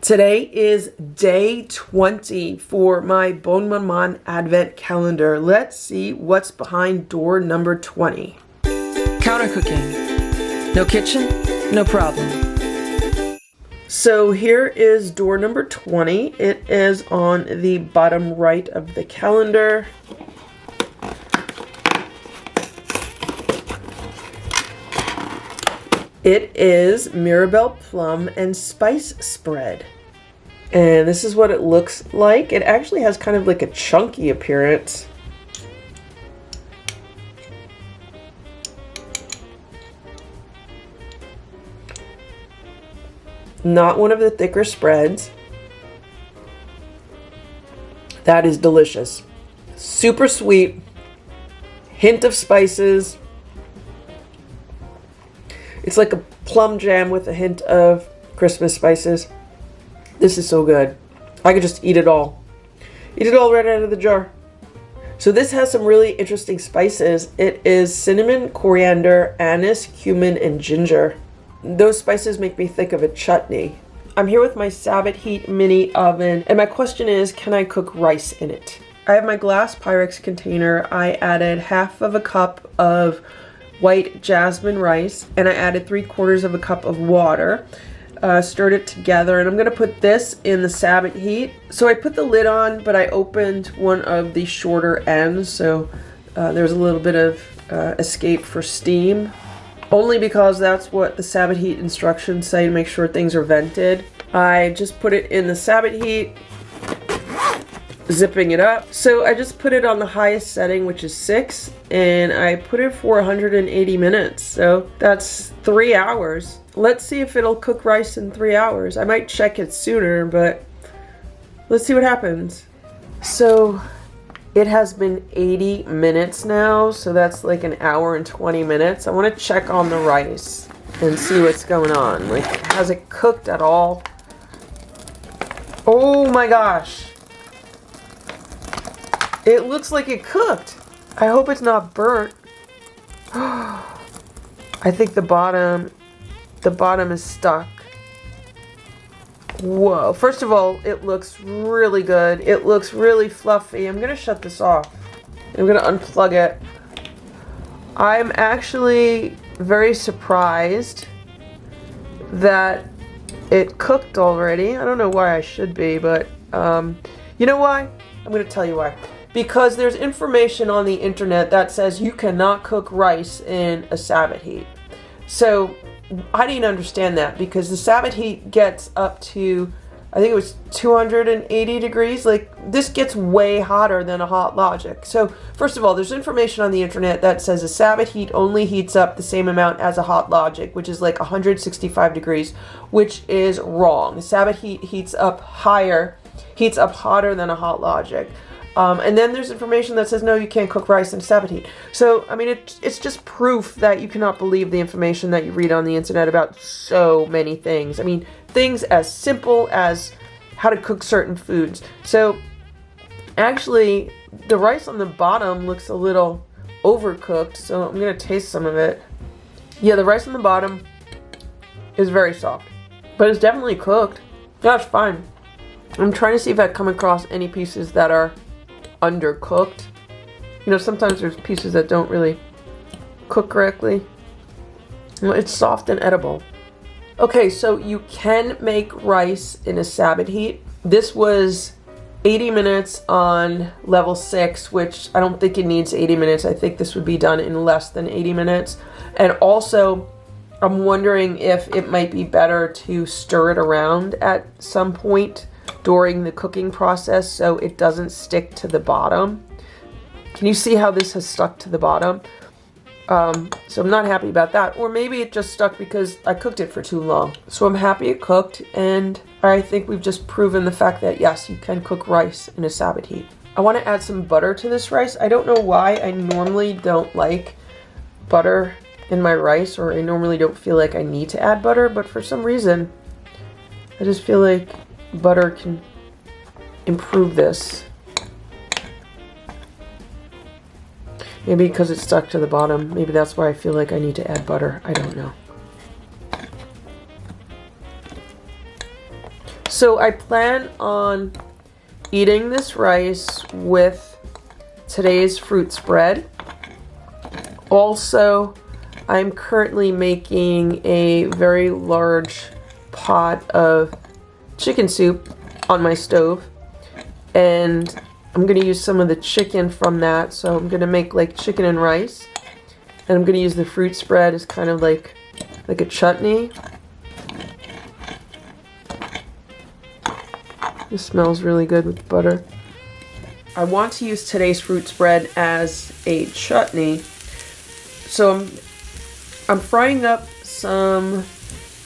Today is day 20 for my Bonne Maman Advent Calendar. Let's see what's behind door number 20. Counter cooking. No kitchen, no problem. So here is door number 20. It is on the bottom right of the calendar. It is Mirabelle Plum and Spice spread. And this is what it looks like. It actually has kind of like a chunky appearance. Not one of the thicker spreads. That is delicious. Super sweet. Hint of spices. It's like a plum jam with a hint of Christmas spices. This is so good. I could just eat it all. Eat it all right out of the jar. So this has some really interesting spices. It is cinnamon, coriander, anise, cumin, and ginger. Those spices make me think of a chutney. I'm here with my Sabotheat Mini Oven, and my question is, can I cook rice in it? I have my glass Pyrex container. I added half of a cup of white jasmine rice, and I added 3/4 of a cup of water. Stirred it together, and I'm going to put this in the Sabotheat. So I put the lid on, but I opened one of the shorter ends, so there's a little bit of escape for steam. Only because that's what the Sabotheat instructions say to make sure things are vented. I just put it in the Sabotheat, zipping it up. So I just put it on the highest setting, which is 6, and I put it for 180 minutes. So that's 3 hours. Let's see if it'll cook rice in 3 hours. I might check it sooner, but let's see what happens. So it has been 80 minutes now, so that's like an hour and 20 minutes. I want to check on the rice and see what's going on. Like, has it cooked at all? Oh my gosh. It looks like it cooked. I hope it's not burnt. I think the bottom is stuck. Whoa. First of all, it looks really good. It looks really fluffy. I'm going to shut this off. I'm going to unplug it. I'm actually very surprised that it cooked already. I don't know why I should be, but you know why? I'm going to tell you why. Because there's information on the internet that says you cannot cook rice in a Sabotheat. So I didn't understand that, because the Sabotheat gets up to, I think it was 280 degrees. Like, this gets way hotter than a Hot Logic. So first of all, there's information on the internet that says a Sabotheat only heats up the same amount as a Hot Logic, which is like 165 degrees, which is wrong. The Sabotheat heats up hotter than a Hot Logic. And then there's information that says, no, you can't cook rice in a Sabotheat. So, I mean, it's just proof that you cannot believe the information that you read on the internet about so many things. I mean, things as simple as how to cook certain foods. So, actually, the rice on the bottom looks a little overcooked, so I'm going to taste some of it. Yeah, the rice on the bottom is very soft, but it's definitely cooked. That's fine. I'm trying to see if I come across any pieces that are undercooked. You know, sometimes there's pieces that don't really cook correctly. Well, it's soft and edible. Okay, so you can make rice in a Sabotheat. This was 80 minutes on level 6, which I don't think it needs 80 minutes. I think this would be done in less than 80 minutes. And also, I'm wondering if it might be better to stir it around at some point during the cooking process so it doesn't stick to the bottom. Can you see how this has stuck to the bottom? So I'm not happy about that. Or maybe it just stuck because I cooked it for too long. So I'm happy it cooked, and I think we've just proven the fact that yes, you can cook rice in a Sabotheat. I want to add some butter to this rice. I don't know why. I normally don't like butter in my rice, or I normally don't feel like I need to add butter, but for some reason I just feel like butter can improve this. Maybe because it's stuck to the bottom. Maybe that's why I feel like I need to add butter. I don't know. So I plan on eating this rice with today's fruit spread. Also, I'm currently making a very large pot of chicken soup on my stove, and I'm going to use some of the chicken from that. So I'm going to make like chicken and rice, and I'm going to use the fruit spread as kind of like a chutney. This smells really good with butter. I want to use today's fruit spread as a chutney. So I'm frying up some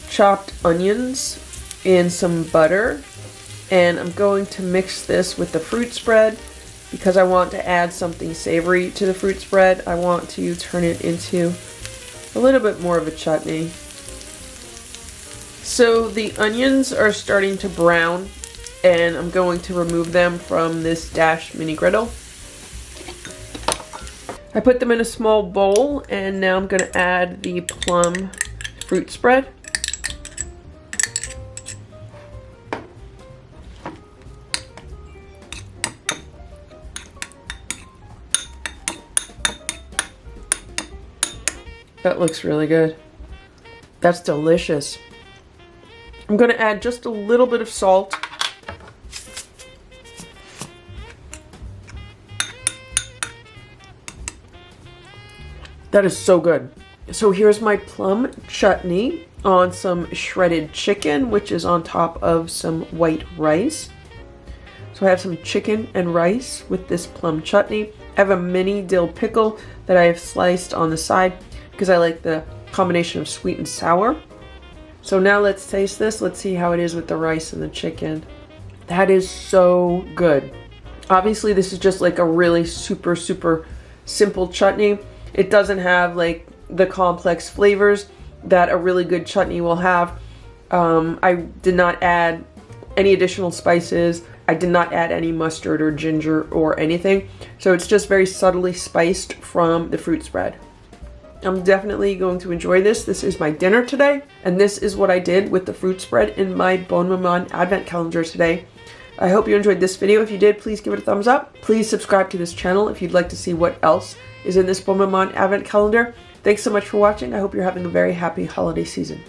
chopped onions in some butter, and I'm going to mix this with the fruit spread because I want to add something savory to the fruit spread. I want to turn it into a little bit more of a chutney. So the onions are starting to brown, and I'm going to remove them from this Dash mini griddle. I put them in a small bowl, and now I'm going to add the plum fruit spread. That looks really good. That's delicious. I'm going to add just a little bit of salt. That is so good. So here's my plum chutney on some shredded chicken, which is on top of some white rice. So I have some chicken and rice with this plum chutney. I have a mini dill pickle that I have sliced on the side because I like the combination of sweet and sour. So now let's taste this. Let's see how it is with the rice and the chicken. That is so good. Obviously, this is just like a really super simple chutney. It doesn't have like the complex flavors that a really good chutney will have. I did not add any additional spices. I did not add any mustard or ginger or anything. So it's just very subtly spiced from the fruit spread. I'm definitely going to enjoy this. This is my dinner today, and this is what I did with the fruit spread in my Bonne Maman Advent Calendar today. I hope you enjoyed this video. If you did, please give it a thumbs up. Please subscribe to this channel if you'd like to see what else is in this Bonne Maman Advent Calendar. Thanks so much for watching. I hope you're having a very happy holiday season.